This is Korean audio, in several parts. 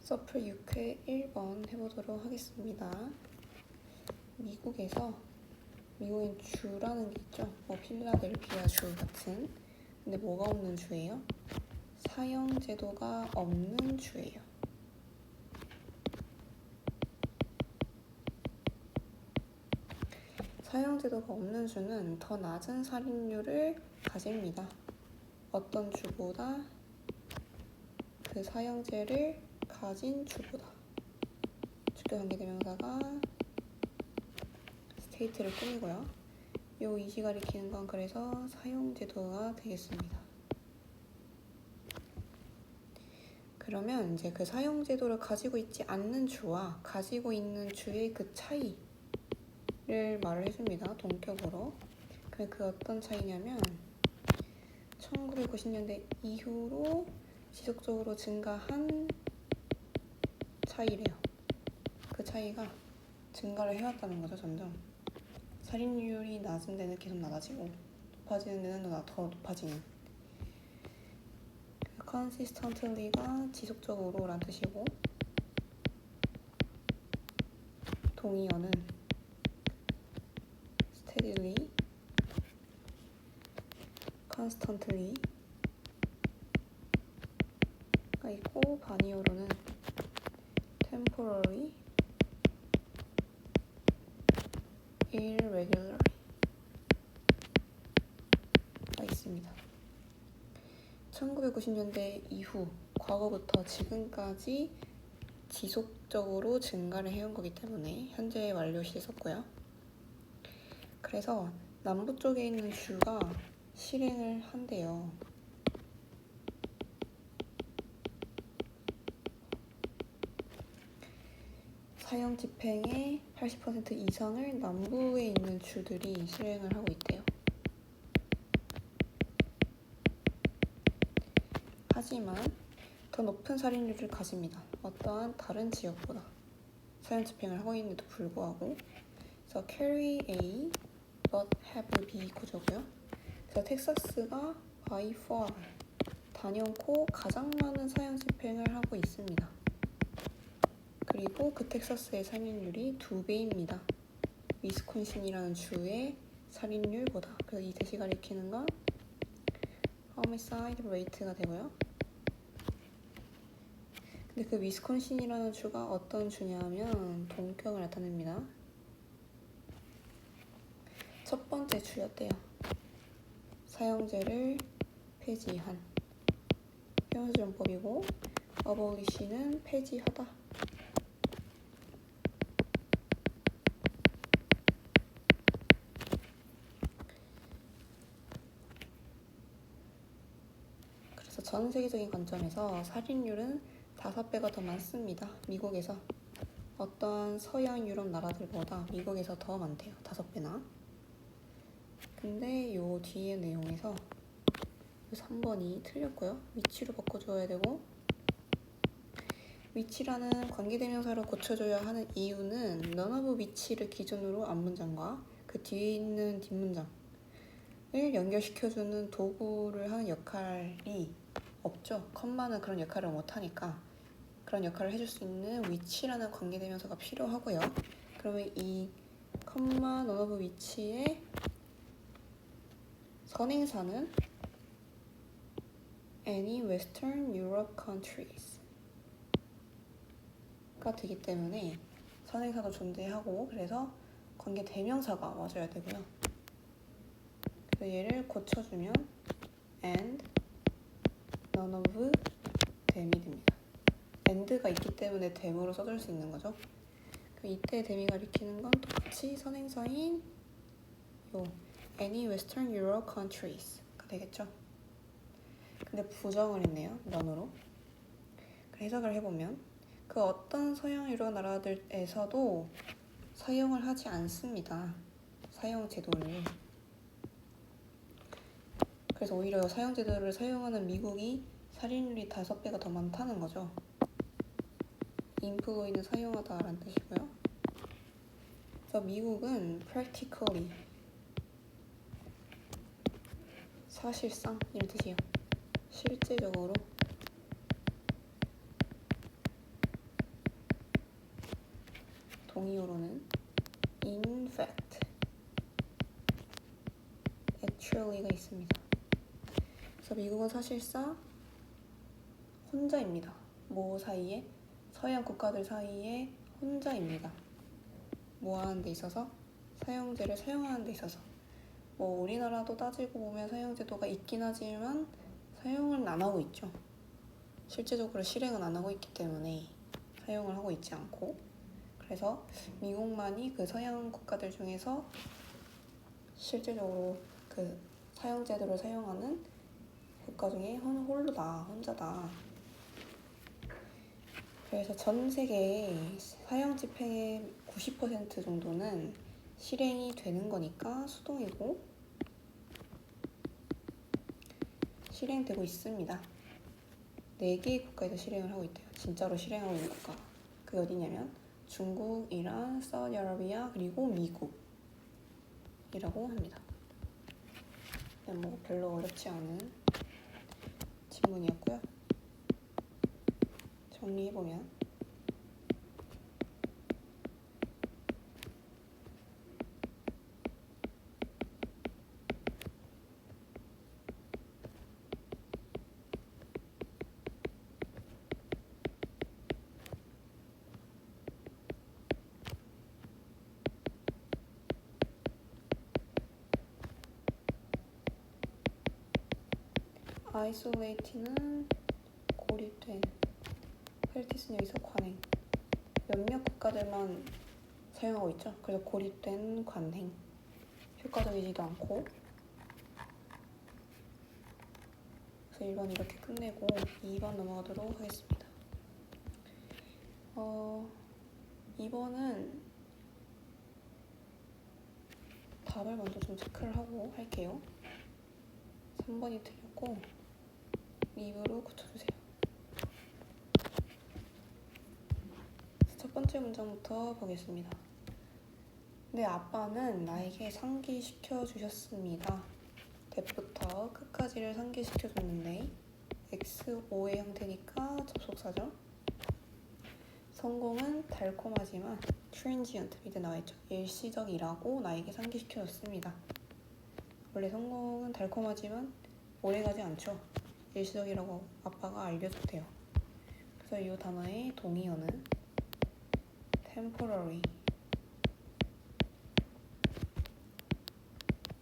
서플 6회 1번 해보도록 하겠습니다. 미국인 주라는 게 있죠. 필라델피아 주 같은. 근데 뭐가 없는 주예요? 사형제도가 없는 주예요. 사형제도가 없는 주는 더 낮은 살인율을 가집니다. 어떤 주보다? 그 사형제를 가진 주보다. 주격관계대명사가 스테이트를 꾸미고요. 요 이시 가리키는 건 그래서 사형제도가 되겠습니다. 그러면 이제 그 사형제도를 가지고 있지 않는 주와 가지고 있는 주의 그 차이를 말을 해줍니다. 동격으로. 그 어떤 차이냐면 1990년대 이후로 지속적으로 증가한 차이래요. 그 차이가 증가를 해왔다는 거죠. 점점 살인율이 낮은 데는 계속 낮아지고 높아지는 데는 더 높아지는. consistently가 지속적으로 라는 뜻이고, 동의어는 steadily, constantly 가 있고, 반의어로는 temporary, irregular 가 있습니다. 1990년대 이후, 과거부터 지금까지 지속적으로 증가를 해온 거기 때문에 현재 완료 시에 썼고요. 그래서 남부 쪽에 있는 주가 실행을 한대요. 사형 집행의 80% 이상을 남부에 있는 주들이 실행을 하고 있대요. 하지만 더 높은 살인율을 가집니다. 어떠한 다른 지역보다. 사형 집행을 하고 있는데도 불구하고. 그래서 carry A but have B 구조고요. 그래서 텍사스가 by far 단연코 가장 많은 사형 집행을 하고 있습니다. 그리고 그 텍사스의 살인율이 2배입니다. 위스콘신이라는 주의 살인율보다. 그래서 이 대시 가리키는 건 homicide rate가 되고요. 근데 그 위스콘신이라는 주가 어떤 주냐면 동격을 나타냅니다. 첫 번째 주였대요. 사형제를 폐지한. 형용사정법이고, abolish는 폐지하다. 그래서 전 세계적인 관점에서 살인율은 5배가 더 많습니다. 미국에서. 어떠한 서양 유럽 나라들보다 미국에서 더 많대요. 5배나. 근데 요 뒤에 내용에서 3번이 틀렸고요. 위치로 바꿔줘야 되고, 위치라는 관계대명사로 고쳐줘야 하는 이유는 none of 위치를 기준으로 앞문장과 그 뒤에 있는 뒷문장을 연결시켜주는 도구를 하는 역할이 없죠. 컴마는 그런 역할을 못하니까 그런 역할을 해줄 수 있는 위치라는 관계대명사가 필요하고요. 그러면 이 컴마 none of 위치의 선행사는 any Western Europe countries 가 되기 때문에 선행사도 존재하고, 그래서 관계대명사가 와줘야 되고요. 그래서 얘를 고쳐주면 and none of them이 됩니다. and가 있기 때문에 them으로 써줄 수 있는 거죠. 이때 them이 가리키는 건 똑같이 선행사인 요 any Western Europe countries가 되겠죠. 근데 부정을 했네요. none으로. 해석을 해보면 그 어떤 서양 유럽 나라들에서도 사용을 하지 않습니다. 사형 제도를. 그래서 오히려 사형 제도를 사용하는 미국이 살인율이 5배가 더 많다는 거죠. 인프고이는 사용하다라는 뜻이고요. 그래서 미국은 practically 사실상 이런 뜻이에요. 실제적으로 동의어로는 in fact, actually가 있습니다. 그래서 미국은 사실상 혼자입니다. 뭐 사이에? 서양 국가들 사이에 혼자입니다. 뭐 하는 데 있어서? 사형제를 사용하는 데 있어서. 뭐 우리나라도 따지고 보면 사형제도가 있긴 하지만 사용은 안 하고 있죠. 실제적으로 실행은 안 하고 있기 때문에 사용을 하고 있지 않고, 그래서 미국만이 그 서양 국가들 중에서 실제적으로 그 사형제도를 사용하는 국가 중에 혼자다. 그래서 전 세계의 사형 집행의 90% 정도는 실행이 되는 거니까 수동이고 실행되고 있습니다. 4개의 국가에서 실행을 하고 있대요. 진짜로 실행하고 있는 국가. 그게 어디냐면 중국, 이란, 사우디아라비아, 그리고 미국이라고 합니다. 그냥 뭐 별로 어렵지 않은 질문이었고요. 정리해보면 isolate는 고립된, practice는 여기서 관행. 몇몇 국가들만 사용하고 있죠. 그래서 고립된 관행. 효과적이지도 않고. 그래서 1번 이렇게 끝내고 2번 넘어가도록 하겠습니다. 2번은 답을 먼저 좀 체크를 하고 할게요. 3번이 틀렸고 리뷰로 고쳐주세요. 첫 번째 문장부터 보겠습니다. 내 아빠는 나에게 상기시켜 주셨습니다. 대부터 끝까지를 상기시켜 줬는데 XO의 형태니까 접속사죠. 성공은 달콤하지만 transient 밑에 나와있죠. 일시적이라고 나에게 상기시켜 줬습니다. 원래 성공은 달콤하지만 오래가지 않죠. 일시적이라고 아빠가 알려줬대요. 그래서 이 단어의 동의어는 temporary,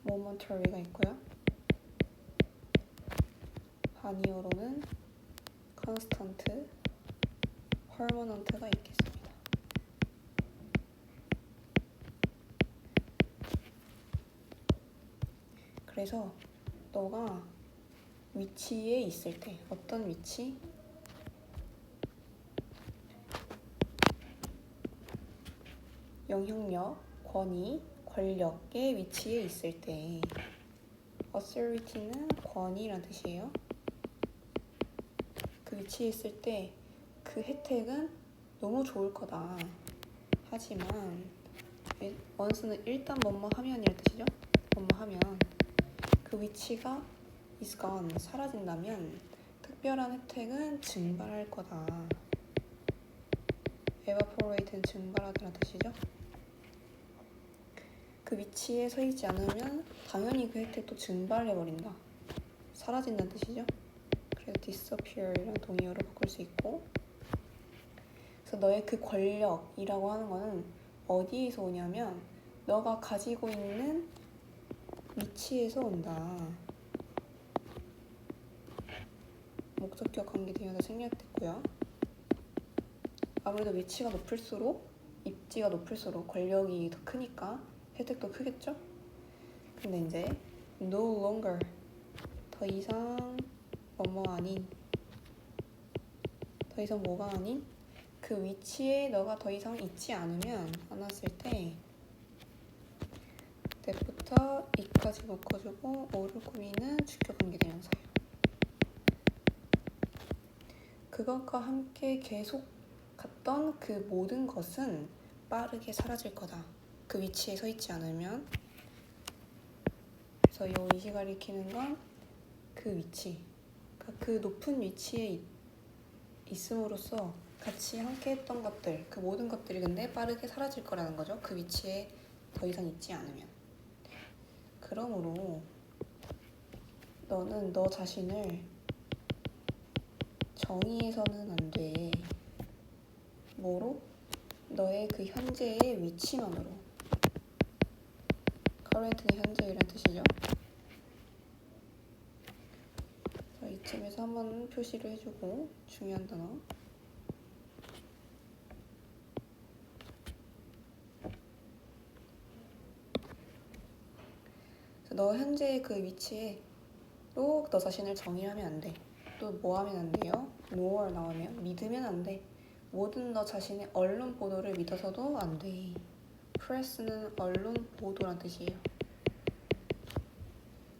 momentary가 있고요. 반의어로는 constant, permanent가 있겠습니다. 그래서 너가 위치에 있을 때, 어떤 위치? 영향력, 권위, 권력의 위치에 있을 때, authority는 권위란 뜻이에요. 그 위치에 있을 때 그 혜택은 너무 좋을 거다. 하지만 once는 일단 뭐뭐 하면이란 뜻이죠. 뭐뭐 하면 그 위치가 is gone, 사라진다면 특별한 혜택은 증발할 거다. evaporate는 증발하다는 뜻이죠. 그 위치에 서 있지 않으면 당연히 그 혜택도 증발해버린다. 사라진다는 뜻이죠. 그래서 disappear이랑 동의어로 바꿀 수 있고, 그래서 너의 그 권력이라고 하는 거는 어디에서 오냐면 너가 가지고 있는 위치에서 온다. 목적격 관계대명사 생략됐고요. 아무래도 위치가 높을수록, 입지가 높을수록 권력이 더 크니까 혜택도 크겠죠? 근데 이제 no longer, 더 이상 뭐뭐 아닌, 더 이상 뭐가 아닌 그 위치에 너가 더 이상 있지 않았을 때 때부터 이까지 묶어주고 오를 꾸미는 주격관계대명사예요. 그것과 함께 계속 갔던 그 모든 것은 빠르게 사라질 거다. 그 위치에 서 있지 않으면. 그래서 이 의시 가리키는 건 그 위치, 그러니까 그 높은 위치에 있음으로써 같이 함께 했던 것들, 그 모든 것들이 근데 빠르게 사라질 거라는 거죠. 그 위치에 더 이상 있지 않으면. 그러므로 너는 너 자신을 정의해서는 안 돼. 뭐로? 너의 그 현재의 위치만으로. current는 현재이란 뜻이죠. 자, 이쯤에서 한번 표시를 해주고 중요한 단어. 너 현재의 그 위치에 또 너 자신을 정의하면 안 돼. 또 뭐 하면 안 돼요? nor 나오면 믿으면 안 돼. 모든 너 자신의 언론 보도를 믿어서도 안 돼. press는 언론 보도란 뜻이에요.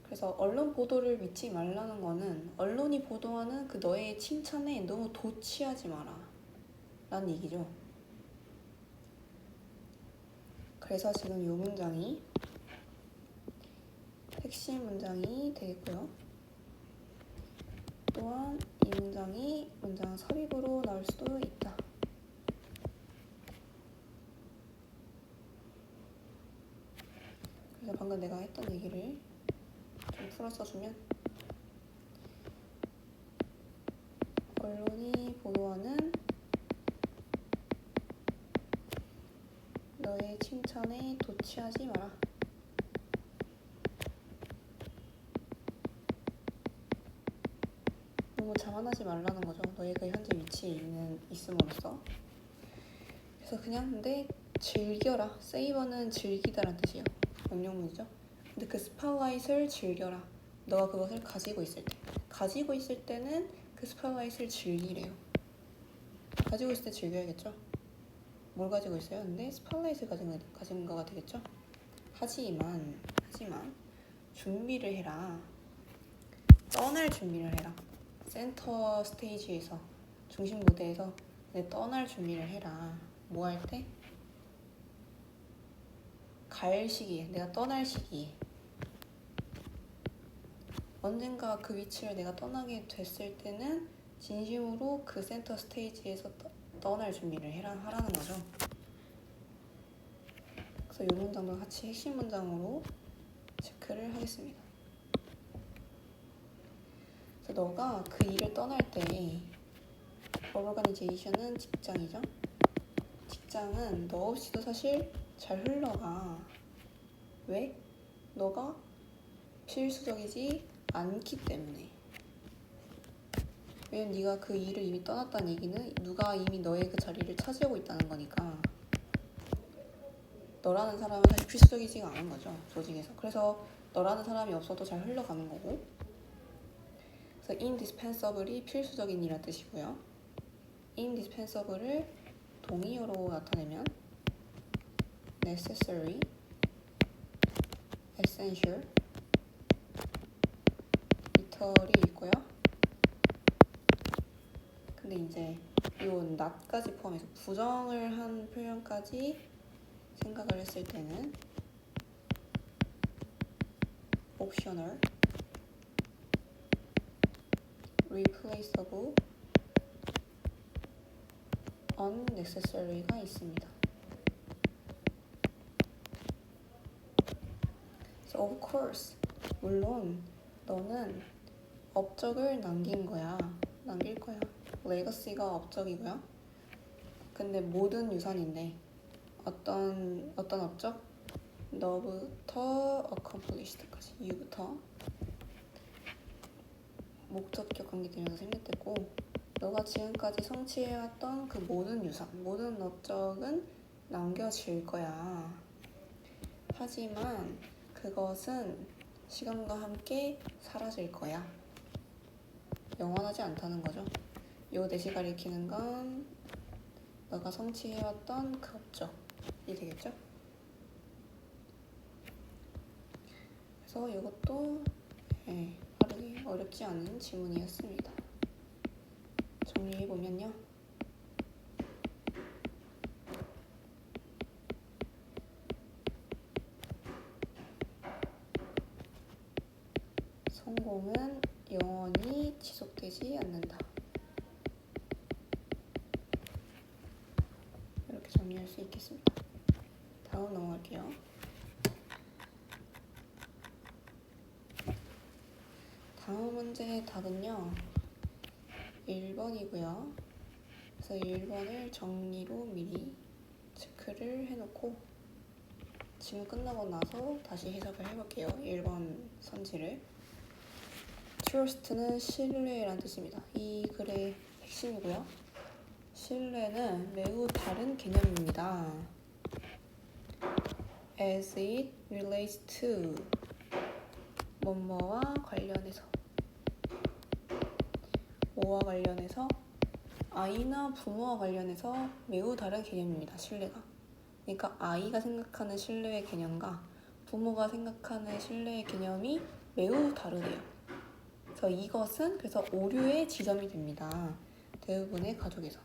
그래서 언론 보도를 믿지 말라는 거는 언론이 보도하는 그 너의 칭찬에 너무 도취하지 마라 라는 얘기죠. 그래서 지금 이 문장이 핵심 문장이 되겠고요. 또한 이 문장이 문장 삽입으로 나올 수도 있다. 그래서 방금 내가 했던 얘기를 좀 풀어 써주면 언론이 보도하는 너의 칭찬에 도취하지 마라. 너무 자만하지 말라는 거죠. 너의 그 현재 위치에 있음으로써. 그래서 그냥 근데 즐겨라. 세이버는 즐기다란 뜻이에요. 명령문이죠. 근데 그 스팟라이트를 즐겨라. 너가 그것을 가지고 있을 때. 가지고 있을 때는 그 스팟라이트를 즐기래요. 가지고 있을 때 즐겨야겠죠. 뭘 가지고 있어요? 근데 스팟라이트를 가진 거가 되겠죠. 하지만 준비를 해라. 떠날 준비를 해라. 센터 스테이지에서 중심 무대에서 떠날 준비를 해라. 뭐 할 때? 갈 시기에, 내가 떠날 시기에. 언젠가 그 위치를 내가 떠나게 됐을 때는 진심으로 그 센터 스테이지에서 떠날 준비를 하라는 거죠. 그래서 이 문장도 같이 핵심 문장으로 체크를 하겠습니다. 그래서 너가 그 일을 떠날 때 organization은 직장이죠. 직장은 너 없이도 사실 잘 흘러가. 왜? 너가 필수적이지 않기 때문에. 왜냐면 네가 그 일을 이미 떠났다는 얘기는 누가 이미 너의 그 자리를 차지하고 있다는 거니까 너라는 사람은 사실 필수적이지가 않은 거죠. 조직에서. 그래서 너라는 사람이 없어도 잘 흘러가는 거고. 그래서 indispensable이 필수적인 이라는 뜻이고요. indispensable을 동의어로 나타내면 necessary, essential, vital이 있고요. 근데 이제 이 not까지 포함해서 부정을 한 표현까지 생각을 했을 때는 optional, replaceable, unnecessary가 있습니다. So of course, 물론 너는 업적을 남길 거야. 레거시가 업적이고요. 근데 모든 유산인데 어떤 업적? 너부터 accomplished까지, you부터 목적격 관계되면서 생략됐고 너가 지금까지 성취해왔던 그 모든 유산, 모든 업적은 남겨질 거야. 하지만 그것은 시간과 함께 사라질 거야. 영원하지 않다는 거죠. 요 내시가 읽히는 건 너가 성취해왔던 그 업적이 되겠죠. 그래서 이것도 빠르게 어렵지 않은 지문이었습니다. 정리해보면요. 성공은 영원히 지속되지 않는다. 있겠습니다. 다음 넘어갈게요. 다음 문제의 답은요 1번이고요. 그래서 1번을 정리로 미리 체크를 해놓고 질문 끝나고 나서 다시 해석을 해볼게요. 1번 선지를. Trust는 신뢰란 뜻입니다. 이 글의 핵심이고요. 신뢰는 매우 다른 개념입니다. As it relates to 뭐뭐와 관련해서 뭐와 관련해서 아이나 부모와 관련해서 매우 다른 개념입니다. 신뢰가. 그러니까 아이가 생각하는 신뢰의 개념과 부모가 생각하는 신뢰의 개념이 매우 다르대요. 그래서 이것은 그래서 오류의 지점이 됩니다. 대부분의 가족에서.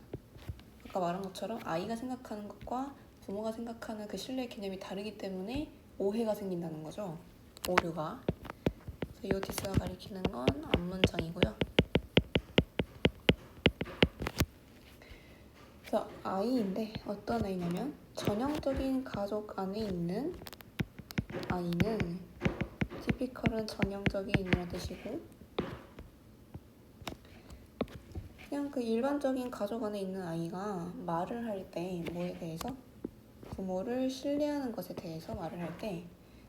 아까 말한 것처럼 아이가 생각하는 것과 부모가 생각하는 그 신뢰의 개념이 다르기 때문에 오해가 생긴다는 거죠. 오류가. 그래서 이 디스가 가리키는 건 앞문장이고요. 그래서 아이인데 어떤 아이냐면 전형적인 가족 안에 있는 아이는 typical은 전형적인이라는 뜻이고 그냥 그 일반적인 가족 안에 있는 아이가 말을 할 때 뭐에 대해서 부모를 신뢰하는 것에 대해서 말을 할 때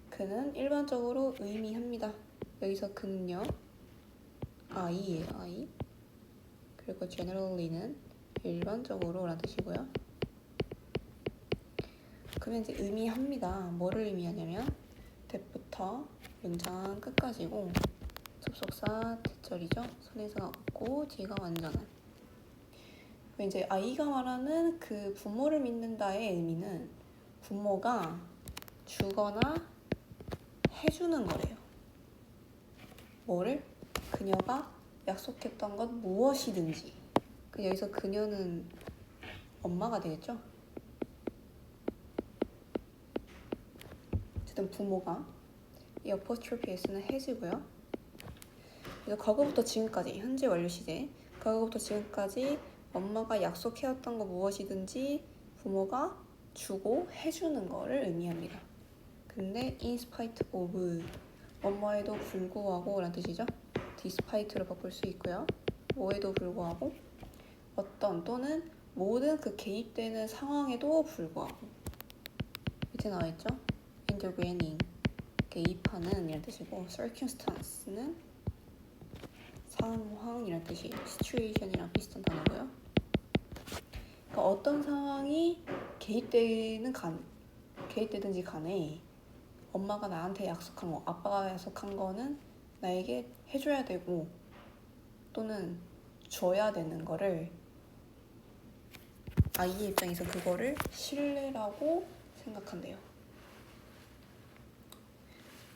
그는 일반적으로 의미합니다. 여기서 그는요 아이예요. 아이. 그리고 generally는 일반적으로 라는 뜻이고요. 그러면 이제 의미합니다. 뭐를 의미하냐면 that부터 문장 끝까지고 접속사 대절이죠. 선행사가 없고 뒤가 완전한. 이제 아이가 말하는 그 부모를 믿는다의 의미는 부모가 주거나 해주는 거래요. 뭐를? 그녀가 약속했던 것 무엇이든지. 여기서 그녀는 엄마가 되겠죠? 어쨌든 부모가 이 apostrophe s는 has고요. 그래서 과거부터 지금까지 현재 완료 시제 과거부터 지금까지 엄마가 약속해왔던 거 무엇이든지 부모가 주고 해주는 거를 의미합니다. 근데 in spite of 뭐뭐에도 불구하고 라는 뜻이죠. despite로 바꿀 수 있고요. 뭐에도 불구하고 어떤 또는 모든 그 개입되는 상황에도 불구하고 밑에 나와있죠. intervening 개입하는 이란 뜻이고 circumstance는 상황이란 뜻이에요. situation이랑 비슷한 단어고요. 그러니까 어떤 상황이 개입되든지 간에 엄마가 나한테 약속한 거, 아빠가 약속한 거는 나에게 해줘야 되고 또는 줘야 되는 거를 아이의 입장에서 그거를 신뢰라고 생각한대요.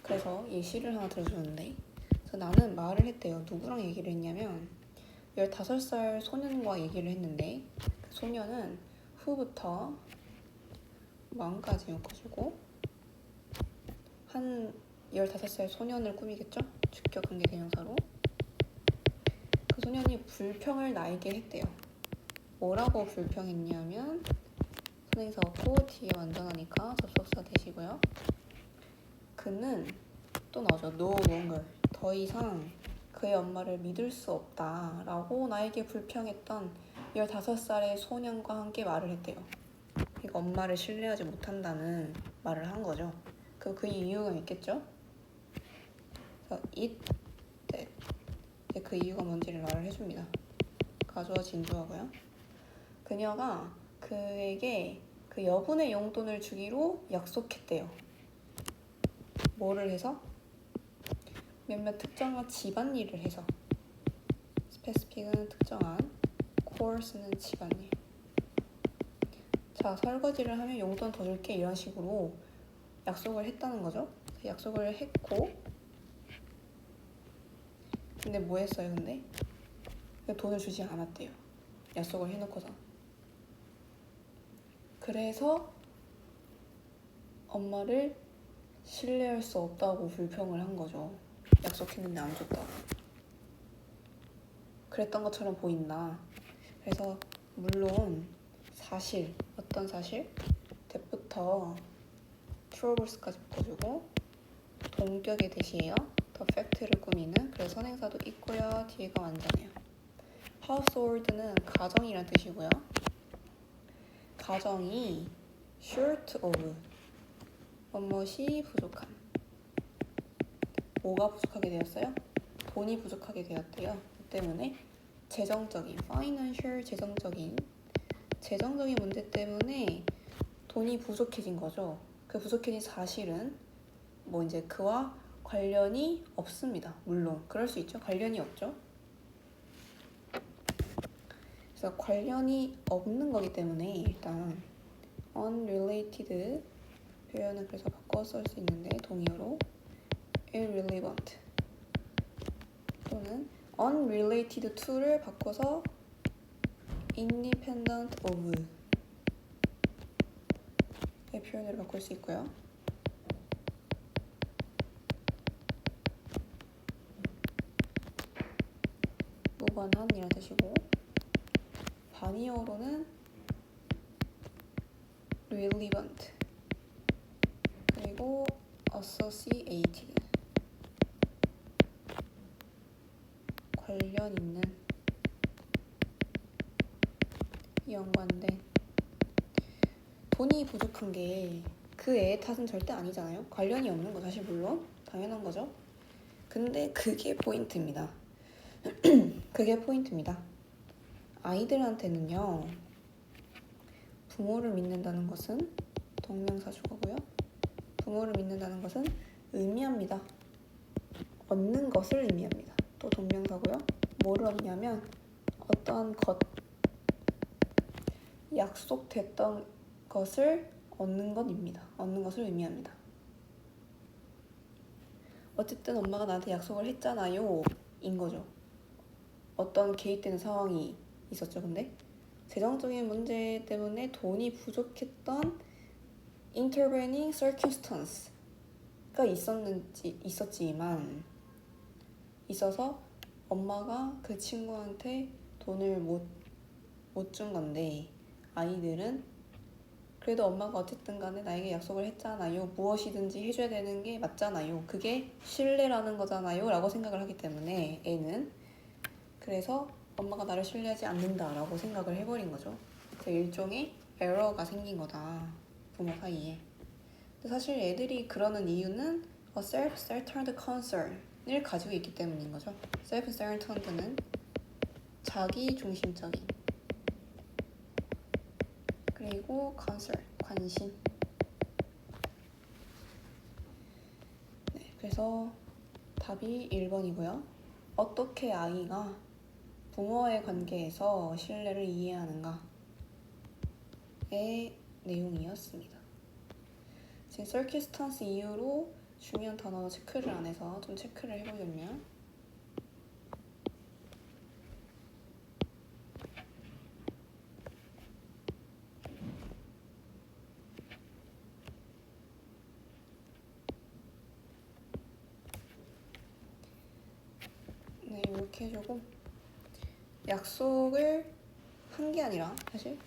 그래서 예시를 하나 들어주는데 그래서 나는 말을 했대요. 누구랑 얘기를 했냐면 15살 소년과 얘기를 했는데 그 소년은 후부터 마음까지 엮어주고 한 15살 소년을 꾸미겠죠? 주격 관계 대명사로 그 소년이 불평을 나에게 했대요. 뭐라고 불평했냐면 선행사 없고 뒤에 완전하니까 접속사 대시고요. 그는 또 나오죠. No longer 더 이상 그의 엄마를 믿을 수 없다 라고 나에게 불평했던 15살의 소년과 함께 말을 했대요. 그러니까 엄마를 신뢰하지 못한다는 말을 한 거죠. 그 이유가 있겠죠? it, that 그 이유가 뭔지를 말을 해줍니다. 가주어 진주어고요. 그녀가 그에게 그 여분의 용돈을 주기로 약속했대요. 뭐를 해서? 몇몇 특정한 집안일을 해서. specific은 특정한, course는 집안일. 자, 설거지를 하면 용돈 더 줄게 이런 식으로 약속을 했다는 거죠. 약속을 했고 근데 뭐 했어요 근데? 돈을 주지 않았대요. 약속을 해놓고서. 그래서 엄마를 신뢰할 수 없다고 불평을 한 거죠. 약속했는데 안 줬다고. 그랬던 것처럼 보인다. 그래서 물론 사실, 어떤 사실? A부터 trueverse까지 묶어주고 동격의 대시예요. 더 팩트를 꾸미는. 그래서 선행사도 있고요. 뒤에가 완전해요. household는 가정이란 뜻이고요. 가정이 short of 무엇이 부족한. 뭐가 부족하게 되었어요? 돈이 부족하게 되었대요. 그 때문에 재정적인 financial 재정적인 문제 때문에 돈이 부족해진 거죠. 그 부족해진 사실은 뭐 이제 그와 관련이 없습니다. 물론 그럴 수 있죠. 관련이 없죠. 그래서 관련이 없는 거기 때문에 일단 unrelated 표현은 그래서 바꿔 쓸 수 있는데 동의어로 irrelevant 또는 unrelated to를 바꿔서 independent of의 표현으로 바꿀 수 있고요. 무관한이라는 뜻이고 반의어로는 relevant 그리고 associated 관련 있는 연관된. 돈이 부족한 게 그 애의 탓은 절대 아니잖아요. 관련이 없는 거 사실 물론 당연한 거죠. 근데 그게 포인트입니다. 그게 포인트입니다. 아이들한테는요, 부모를 믿는다는 것은 동명사 주어고요. 부모를 믿는다는 것은 의미합니다. 얻는 것을 의미합니다. 또 동명사고요. 뭐를 얻냐면 어떠한 것, 약속됐던 것을 얻는 것입니다. 얻는 것을 의미합니다. 어쨌든 엄마가 나한테 약속을 했잖아요 인 거죠. 어떤 개입되는 상황이 있었죠. 근데 재정적인 문제 때문에 돈이 부족했던 intervening circumstance가 있어서 엄마가 그 친구한테 돈을 못 준 건데 아이들은 그래도 엄마가 어쨌든 간에 나에게 약속을 했잖아요. 무엇이든지 해줘야 되는 게 맞잖아요. 그게 신뢰라는 거잖아요. 라고 생각을 하기 때문에 애는 그래서 엄마가 나를 신뢰하지 않는다라고 생각을 해버린 거죠. 그래서 일종의 에러가 생긴 거다. 부모 사이에. 근데 사실 애들이 그러는 이유는 self-centered concern을 가지고 있기 때문인 거죠. self-centered는 자기 중심적인 그리고 concern, 관심. 네, 그래서 답이 1번이고요. 어떻게 아이가 부모와의 관계에서 신뢰를 이해하는가의 내용이었습니다. 지금 circumstance 이후로 중요한 단어 체크를 안 해서 좀 체크를 해보려면 네, 이렇게 해주고 약속을 한 게 아니라 사실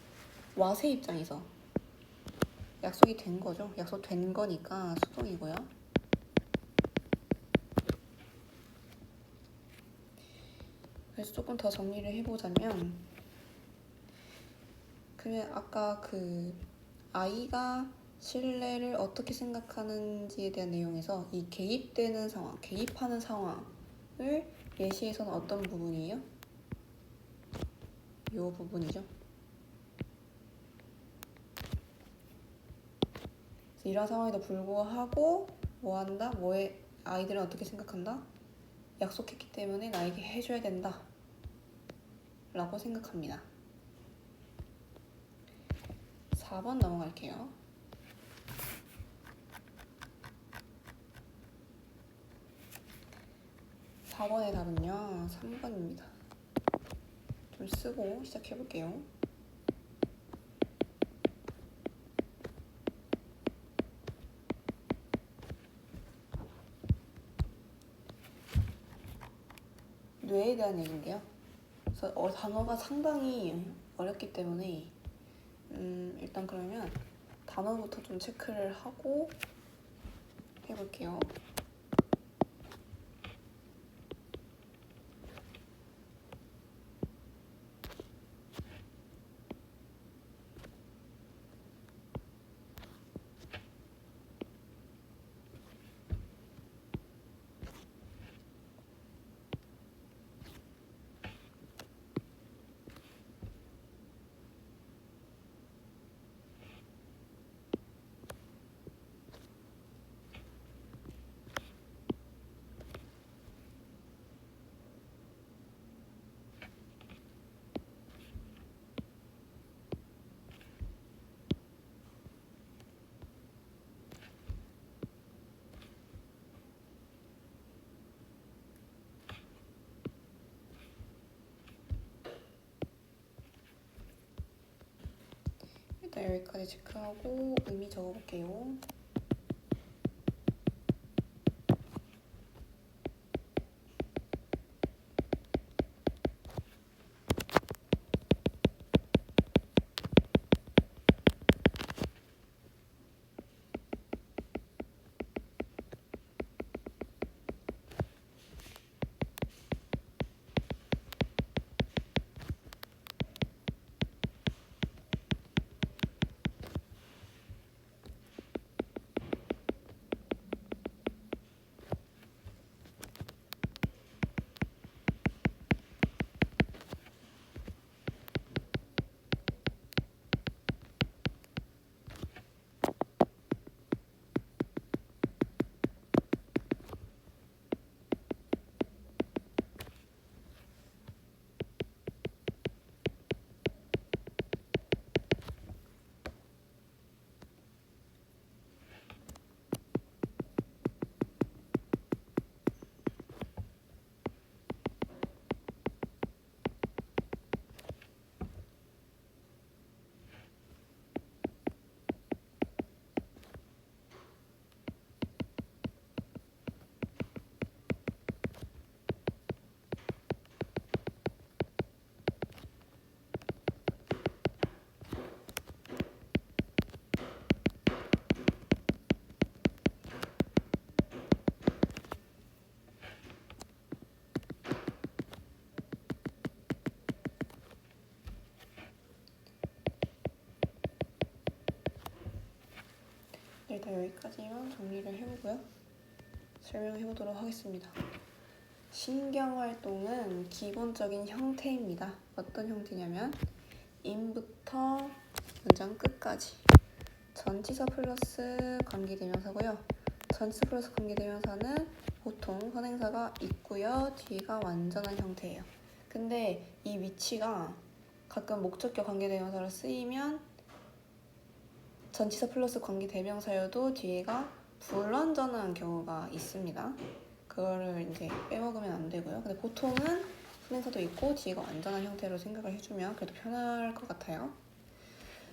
왓의 입장에서 약속이 된 거죠. 약속된 거니까 수동이고요. 그래서 조금 더 정리를 해보자면 그러면 아까 그 아이가 신뢰를 어떻게 생각하는지에 대한 내용에서 이 개입되는 상황, 개입하는 상황을 예시에서는 어떤 부분이에요? 이 부분이죠. 그래서 이런 상황에도 불구하고 뭐 한다? 뭐에 아이들은 어떻게 생각한다? 약속했기 때문에 나에게 해줘야 된다 라고 생각합니다. 4번 넘어갈게요. 4번의 답은요 3번입니다. 좀 쓰고 시작해볼게요. 뇌에 대한 얘기인데요. 그래서 단어가 상당히 어렵기 때문에 일단 그러면 단어부터 좀 체크를 하고 해볼게요. 일단 여기까지 체크하고 의미 적어볼게요. 일단 여기까지만 정리를 해보고요. 설명해보도록 하겠습니다. 신경활동은 기본적인 형태입니다. 어떤 형태냐면 in부터 문장 끝까지 전치사 플러스 관계대명사고요. 전치사 플러스 관계대명사는 보통 선행사가 있고요. 뒤가 완전한 형태예요. 근데 이 위치가 가끔 목적격 관계대명사로 쓰이면 전치사 플러스 관계대명사여도 뒤에가 불완전한 경우가 있습니다. 그거를 이제 빼먹으면 안 되고요. 근데 보통은 선행사도 있고 뒤가 완전한 형태로 생각을 해주면 그래도 편할 것 같아요.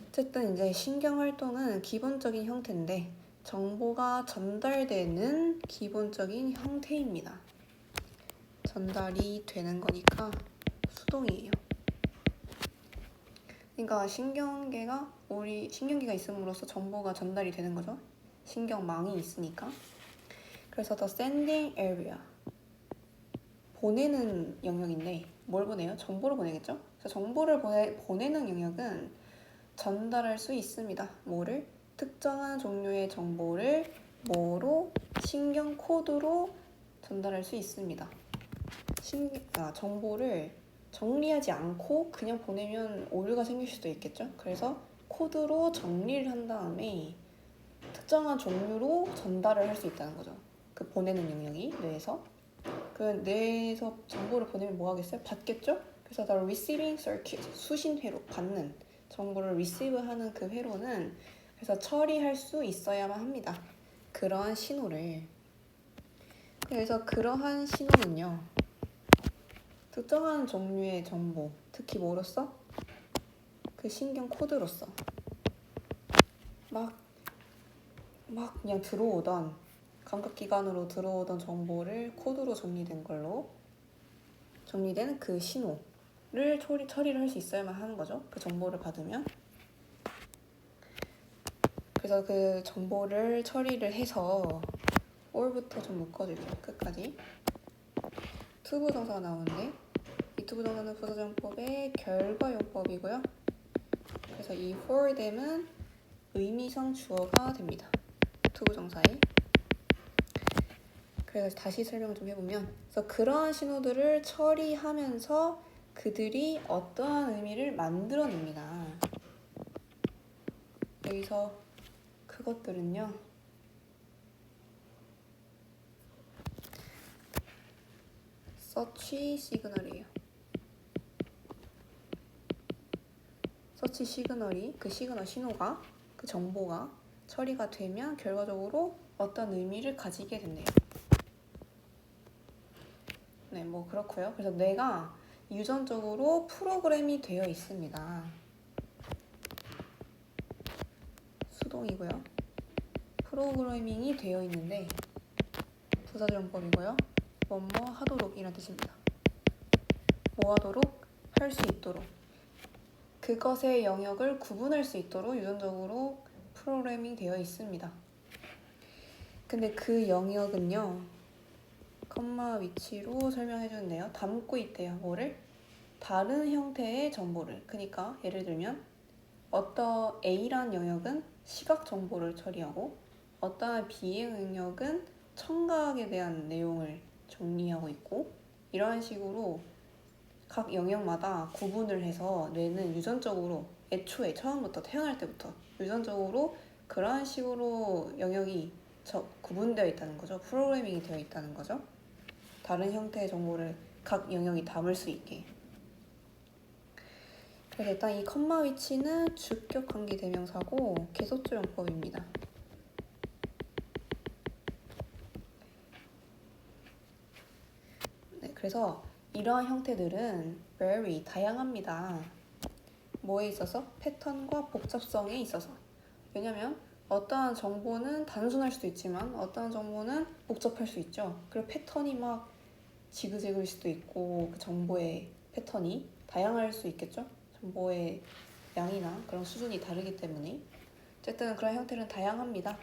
어쨌든 이제 신경활동은 기본적인 형태인데 정보가 전달되는 기본적인 형태입니다. 전달이 되는 거니까 수동이에요. 그러니까 신경계가 있음으로써 정보가 전달이 되는 거죠. 신경망이 있으니까. 그래서 the sending area 보내는 영역인데 뭘 보내요? 정보를 보내겠죠? 그래서 정보를 보내는 영역은 전달할 수 있습니다. 뭐를? 특정한 종류의 정보를 뭐로? 신경 코드로 전달할 수 있습니다. 정보를 정리하지 않고 그냥 보내면 오류가 생길 수도 있겠죠? 그래서 코드로 정리를 한 다음에 특정한 종류로 전달을 할 수 있다는 거죠. 그 보내는 영역이 뇌에서. 그 뇌에서 정보를 보내면 뭐 하겠어요? 받겠죠? 그래서 the receiving circuit, 수신회로 받는 정보를 receive하는 그 회로는 그래서 처리할 수 있어야만 합니다. 그러한 신호를. 그래서 그러한 신호는요. 특정한 종류의 정보, 특히 뭐로써? 그 신경 코드로서 막 그냥 들어오던 감각기관으로 들어오던 정보를 코드로 정리된 그 신호를 처리를 할 수 있어야만 하는 거죠. 그 정보를 받으면. 그래서 그 정보를 처리를 해서 or부터 좀 묶어줄게요. 끝까지. 투부정사가 나오는데 이 투부정사는 부사정법의 결과용법이고요. 그래서 이 for them은 의미상 주어가 됩니다. 투부정사에. 그래서 다시 설명을 좀 해보면, 그래서 그러한 신호들을 처리하면서 그들이 어떠한 의미를 만들어냅니다. 여기서 그것들은요, 서치 시그널이에요. 서치 시그널이 그 시그널 신호가 그 정보가 처리가 되면 결과적으로 어떤 의미를 가지게 된대요. 네, 뭐 그렇고요. 그래서 뇌가 유전적으로 프로그램이 되어 있습니다. 수동이고요. 프로그래밍이 되어 있는데 부사정법이고요. 뭐뭐 하도록 이란 뜻입니다. 뭐 하도록? 할 수 있도록. 그것의 영역을 구분할 수 있도록 유전적으로 프로그래밍 되어 있습니다. 근데 그 영역은요, 컴마 위치로 설명해 주는데요. 담고 있대요. 뭐를? 다른 형태의 정보를. 그러니까 예를 들면 어떤 A란 영역은 시각 정보를 처리하고 어떠한 B의 영역은 청각에 대한 내용을 정리하고 있고, 이러한 식으로 각 영역마다 구분을 해서 뇌는 유전적으로 애초에 처음부터 태어날 때부터 유전적으로 그러한 식으로 영역이 구분되어 있다는 거죠. 프로그래밍이 되어 있다는 거죠. 다른 형태의 정보를 각 영역이 담을 수 있게. 그래서 일단 이 컴마 위치는 주격 관계 대명사고 계속조용법입니다. 네, 그래서 이러한 형태들은 very 다양합니다. 뭐에 있어서? 패턴과 복잡성에 있어서. 왜냐면 어떠한 정보는 단순할 수도 있지만 어떠한 정보는 복잡할 수 있죠. 그리고 패턴이 막 지그재그일 수도 있고 그 정보의 패턴이 다양할 수 있겠죠. 정보의 양이나 그런 수준이 다르기 때문에. 어쨌든 그런 형태는 다양합니다.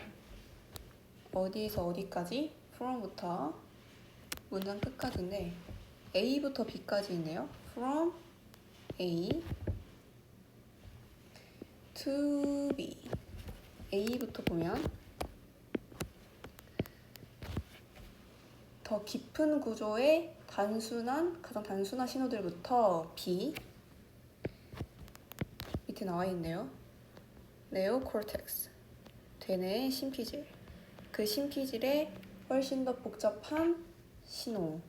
어디에서 어디까지? from부터 문장 끝까지인데 A부터 B까지 있네요. From A to B. A부터 보면 더 깊은 구조의 가장 단순한 신호들부터 B 밑에 나와 있네요. 네오코텍스, 대뇌의 심피질. 그 심피질에 훨씬 더 복잡한 신호들까지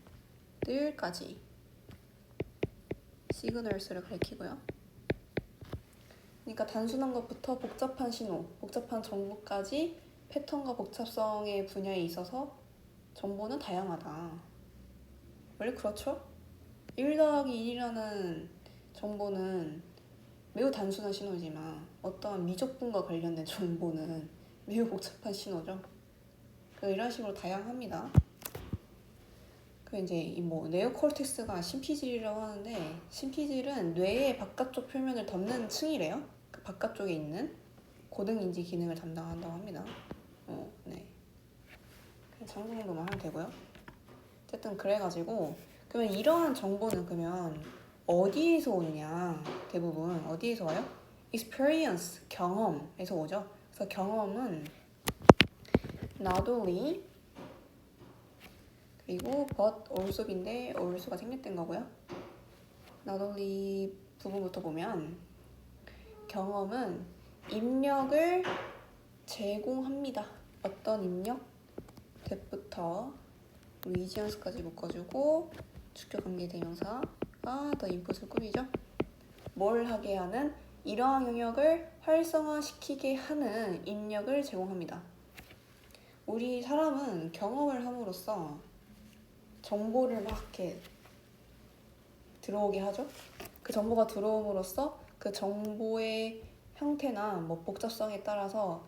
시그널스를 가리키고요. 그러니까 단순한 것부터 복잡한 신호, 복잡한 정보까지 패턴과 복잡성의 분야에 있어서 정보는 다양하다. 원래 그렇죠? 1 더하기 1이라는 정보는 매우 단순한 신호지만 어떠한 미적분과 관련된 정보는 매우 복잡한 신호죠. 이런 식으로 다양합니다. 이제 뭐 네오콜텍스가 심피질이라고 하는데 심피질은 뇌의 바깥쪽 표면을 덮는 층이래요. 그 바깥쪽에 있는 고등인지 기능을 담당한다고 합니다. 네. 장 정도만 하면 되고요. 어쨌든 그래가지고 그러면 이러한 정보는 그러면 어디에서 오느냐? 대부분 어디에서 와요? experience, 경험에서 오죠. 그래서 경험은 not only 그리고 but also인데 also가 생략된 거고요. not only 부분부터 보면 경험은 입력을 제공합니다. 어떤 입력? that부터 regions까지 묶어주고 주격관계 대명사가 더 인풋을 꾸미죠. 뭘 하게 하는? 이러한 영역을 활성화시키게 하는 입력을 제공합니다. 우리 사람은 경험을 함으로써 정보를 막 이렇게 들어오게 하죠. 그 정보가 들어옴으로써 그 정보의 형태나 뭐 복잡성에 따라서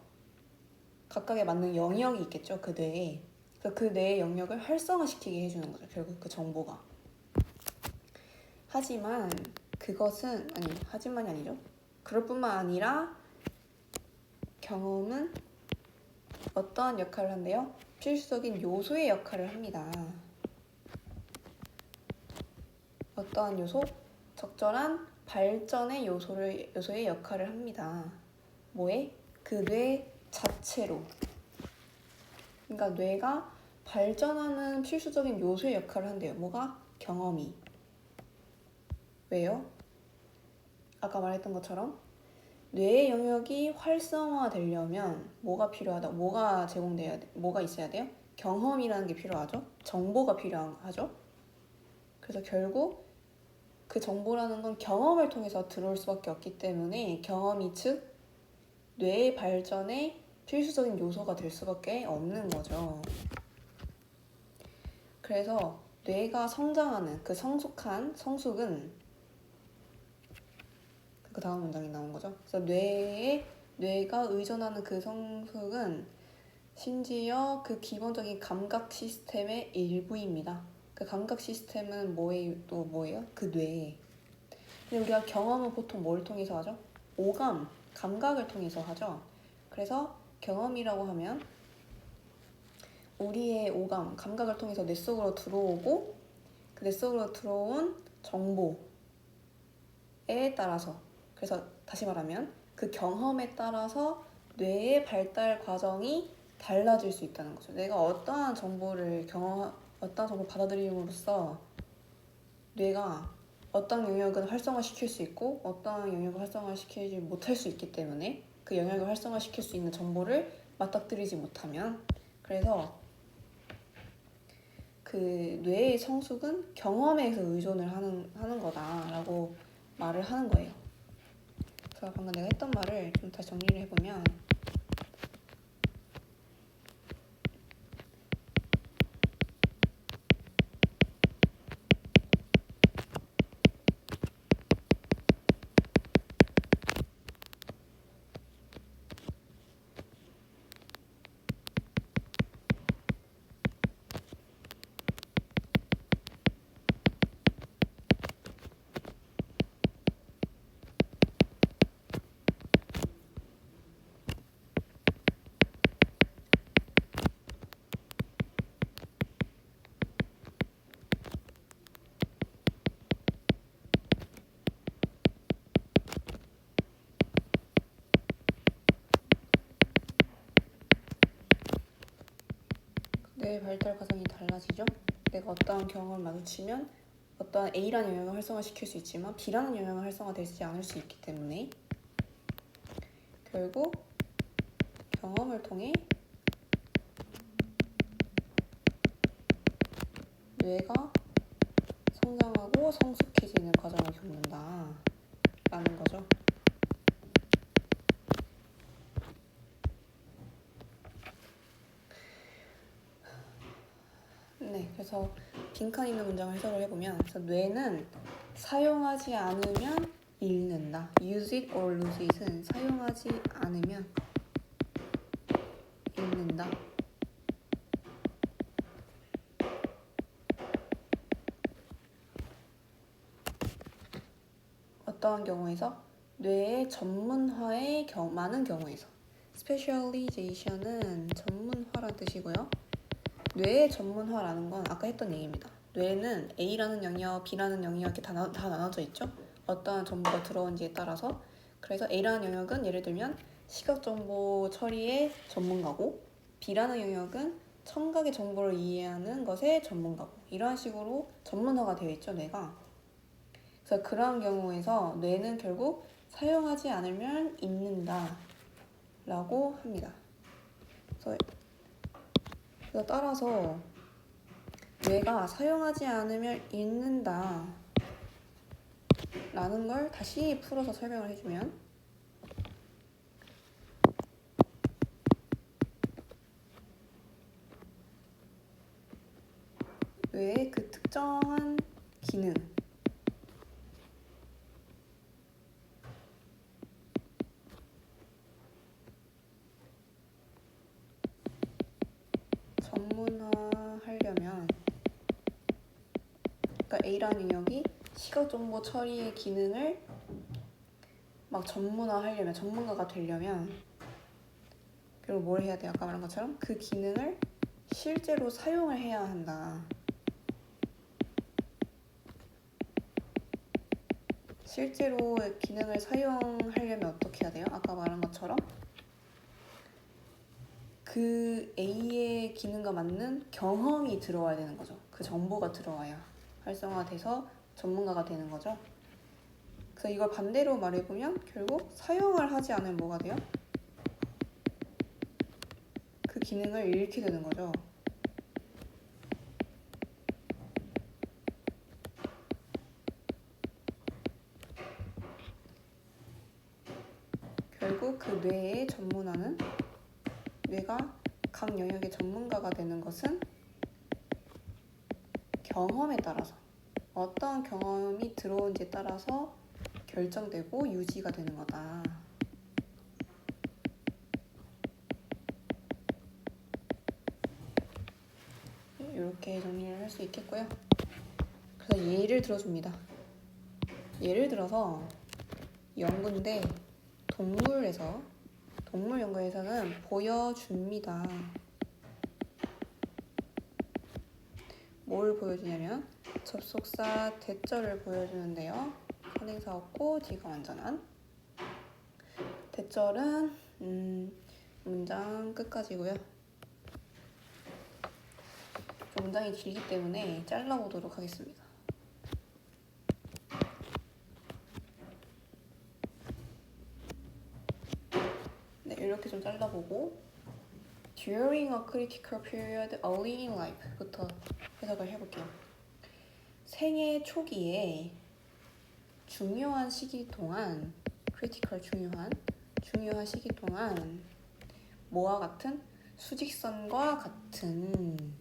각각에 맞는 영역이 있겠죠. 그 뇌에. 그래서 그 뇌의 영역을 활성화시키게 해주는 거죠. 결국 그 정보가. 하지만 하지만이 아니죠. 그럴 뿐만 아니라 경험은 어떠한 역할을 한대요? 필수적인 요소의 역할을 합니다. 어떠한 요소? 적절한 발전의 요소의 역할을 합니다. 뭐에? 그 뇌 자체로. 그러니까 뇌가 발전하는 필수적인 요소의 역할을 한대요. 뭐가? 경험이. 왜요? 아까 말했던 것처럼 뇌의 영역이 활성화되려면 뭐가 필요하다? 뭐가 제공돼야 돼? 뭐가 있어야 돼요? 경험이라는 게 필요하죠. 정보가 필요하죠. 그래서 결국 그 정보라는 건 경험을 통해서 들어올 수밖에 없기 때문에 경험이 즉 뇌의 발전의 필수적인 요소가 될 수밖에 없는 거죠. 그래서 뇌가 성장하는 그 성숙은 그 다음 문장이 나온 거죠. 그래서 뇌가 의존하는 그 성숙은 심지어 그 기본적인 감각 시스템의 일부입니다. 그 감각 시스템은 뭐예요? 그 뇌. 근데 우리가 경험은 보통 뭘 통해서 하죠? 오감, 감각을 통해서 하죠. 그래서 경험이라고 하면 우리의 오감, 감각을 통해서 뇌 속으로 들어오고 그 뇌 속으로 들어온 정보에 따라서 그래서 다시 말하면 그 경험에 따라서 뇌의 발달 과정이 달라질 수 있다는 거죠. 내가 어떠한 정보를 받아들임으로써 뇌가 어떤 영역은 활성화시킬 수 있고 어떤 영역을 활성화시키지 못할 수 있기 때문에 그 영역을 활성화시킬 수 있는 정보를 맞닥뜨리지 못하면 그래서 그 뇌의 성숙은 경험에서 의존을 하는 거다라고 말을 하는 거예요. 그래서 방금 내가 했던 말을 좀 다시 정리를 해보면 뇌의 발달 과정이 달라지죠. 내가 어떠한 경험을 마주치면 어떠한 A라는 영역을 활성화시킬 수 있지만 B라는 영역을 활성화되지 않을 수 있기 때문에 결국 경험을 통해 뇌가 성장하고 성숙해지는 과정을 겪는다라는 거죠. 네, 그래서 빈칸 있는 문장을 해석을 해보면 그래서 뇌는 사용하지 않으면 잃는다. Use it or lose it은 사용하지 않으면 잃는다. 어떠한 경우에서? 뇌의 전문화의 많은 경우에서. Specialization은 전문화란 뜻이고요. 뇌의 전문화라는 건 아까 했던 얘기입니다. 뇌는 A라는 영역, B라는 영역 이렇게 다 나눠져 있죠. 어떠한 정보가 들어온지에 따라서. 그래서 A라는 영역은 예를 들면 시각정보 처리의 전문가고 B라는 영역은 청각의 정보를 이해하는 것의 전문가고 이러한 식으로 전문화가 되어 있죠, 뇌가. 그래서 그러한 경우에서 뇌는 결국 사용하지 않으면 잊는다 라고 합니다. 그래서 따라서 뇌가 사용하지 않으면 잊는다 라는 걸 다시 풀어서 설명을 해주면 뇌의 그 특정한 기능 전문화하려면 그러니까 A라는 영역이 시각정보 처리의 기능을 막 전문화하려면 전문가가 되려면 그리고 뭘 해야 돼? 아까 말한 것처럼 그 기능을 실제로 사용을 해야 한다. 실제로 기능을 사용하려면 어떻게 해야 돼요? 아까 말한 것처럼 그 A의 기능과 맞는 경험이 들어와야 되는 거죠. 그 정보가 들어와야 활성화돼서 전문가가 되는 거죠. 그래서 이걸 반대로 말해보면 결국 사용을 하지 않으면 뭐가 돼요? 그 기능을 잃게 되는 거죠. 결국 그 뇌의 전문화는 뇌가 각 영역의 전문가가 되는 것은 경험에 따라서 어떤 경험이 들어온지에 따라서 결정되고 유지가 되는 거다. 이렇게 정리를 할 수 있겠고요. 그래서 예를 들어줍니다. 예를 들어서 연구인데 동물 연구에서는 보여줍니다. 뭘 보여주냐면 접속사 대절을 보여주는데요. 선행사 없고 D가 완전한. 대절은 문장 끝까지고요. 문장이 길기 때문에 잘라보도록 하겠습니다. 네, 이렇게 좀 잘라보고 During a critical period early in life부터 해석을 해볼게요. 생애 초기에 중요한 시기 동안 critical 중요한 시기 동안 뭐와 같은 수직선과 같은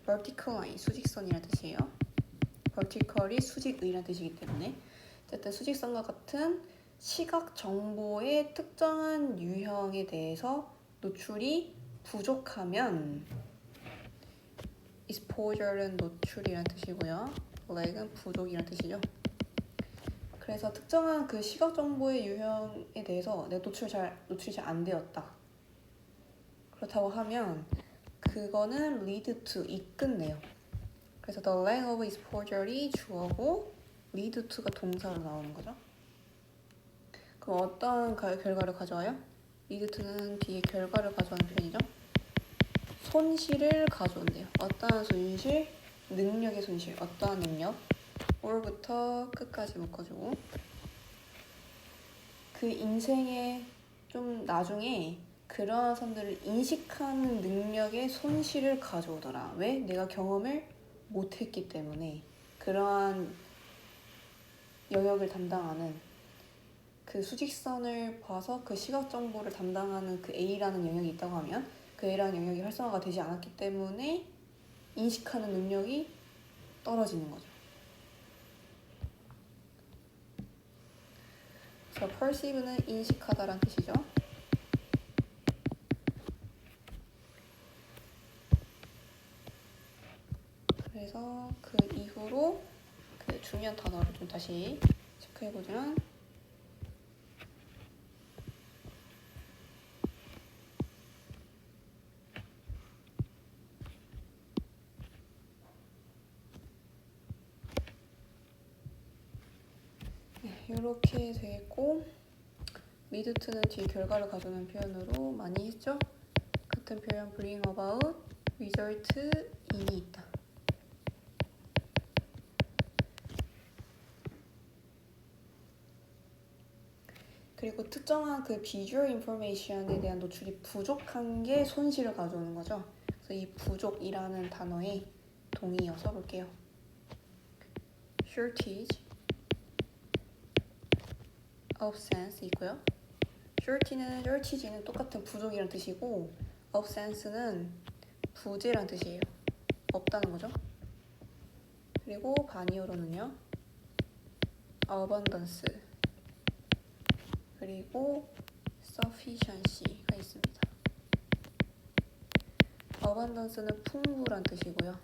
vertical line 수직선이라는 뜻이에요. vertical이 수직의라는 뜻이기 때문에 어쨌든 수직선과 같은 시각 정보의 특정한 유형에 대해서 노출이 부족하면 exposure는 노출이라는 뜻이고요. lag은 부족이라는 뜻이죠. 그래서 특정한 그 시각 정보의 유형에 대해서 내 노출이 잘 안 되었다. 그렇다고 하면 그거는 lead to 이끈네요. 그래서 the lack of exposure이 주어고 lead to가 동사로 나오는 거죠. 그럼 어떤 결과를 가져와요? lead to는 뒤에 결과를 가져오는 표현이죠. 손실을 가져온대요. 어떠한 손실? 능력의 손실. 어떠한 능력? or부터 끝까지 묶어주고 그 인생의 좀 나중에 그러한 선들을 인식하는 능력의 손실을 가져오더라. 왜? 내가 경험을 못했기 때문에. 그러한 영역을 담당하는 그 수직선을 봐서 그 시각 정보를 담당하는 그 A라는 영역이 있다고 하면 그 A라는 영역이 활성화가 되지 않았기 때문에 인식하는 능력이 떨어지는 거죠. 그래서 perceive는 인식하다라는 뜻이죠. 그래서 그 이후로 그 중요한 단어를 좀 다시 체크해보자면 이렇게 되겠고 lead to는 뒤에 결과를 가져오는 표현으로 많이 했죠? 같은 표현 bring about, result이 있다. 그리고 특정한 그 visual information에 대한 노출이 부족한 게 손실을 가져오는 거죠. 그래서 이 부족이라는 단어의 동의어 써볼게요. shortage of sense 있고요. shortage는 똑같은 부족이라는 뜻이고 of sense는 부재라는 뜻이에요. 없다는 거죠. 그리고 반이어로는요. abundance 그리고 sufficiency가 있습니다. abundance는 풍부란 뜻이고요.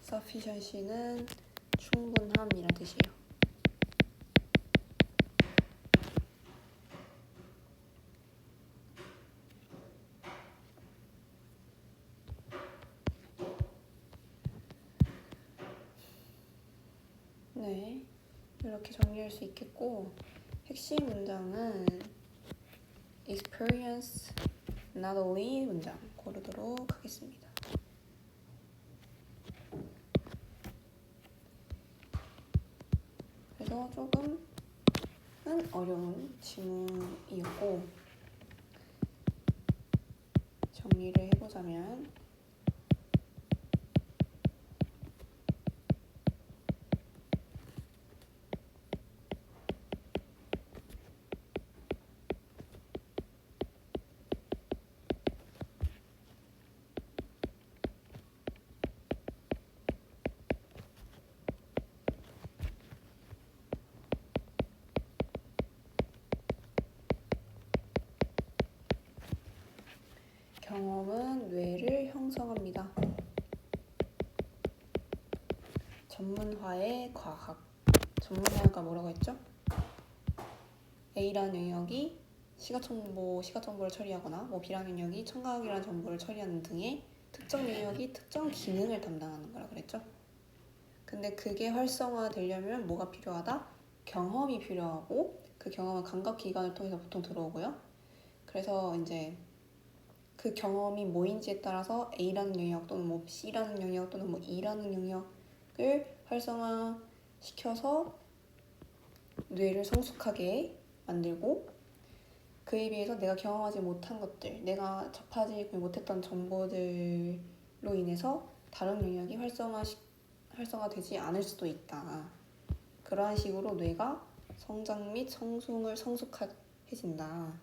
sufficiency는 충분함이란 뜻이에요. 네, 이렇게 정리할 수 있겠고 핵심 문장은 experience not only 문장 고르도록 하겠습니다. 그래서 조금은 어려운 지문이었고 정리를 해보자면 경험은 뇌를 형성합니다. 전문화의 과학. 전문화가 뭐라고 했죠? A라는 영역이 시각 정보를 처리하거나 B라는 영역이 청각이라는 정보를 처리하는 등의 특정 영역이 특정 기능을 담당하는 거라 그랬죠? 근데 그게 활성화되려면 뭐가 필요하다? 경험이 필요하고 그 경험은 감각기관을 통해서 보통 들어오고요. 그래서 이제 그 경험이 뭐인지에 따라서 A라는 영역 또는 C라는 영역 또는 E라는 영역을 활성화시켜서 뇌를 성숙하게 만들고 그에 비해서 내가 경험하지 못한 것들, 내가 접하지 못했던 정보들로 인해서 다른 영역이 활성화되지 않을 수도 있다. 그러한 식으로 뇌가 성장 및 성숙해진다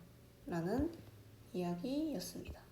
라는 이야기였습니다.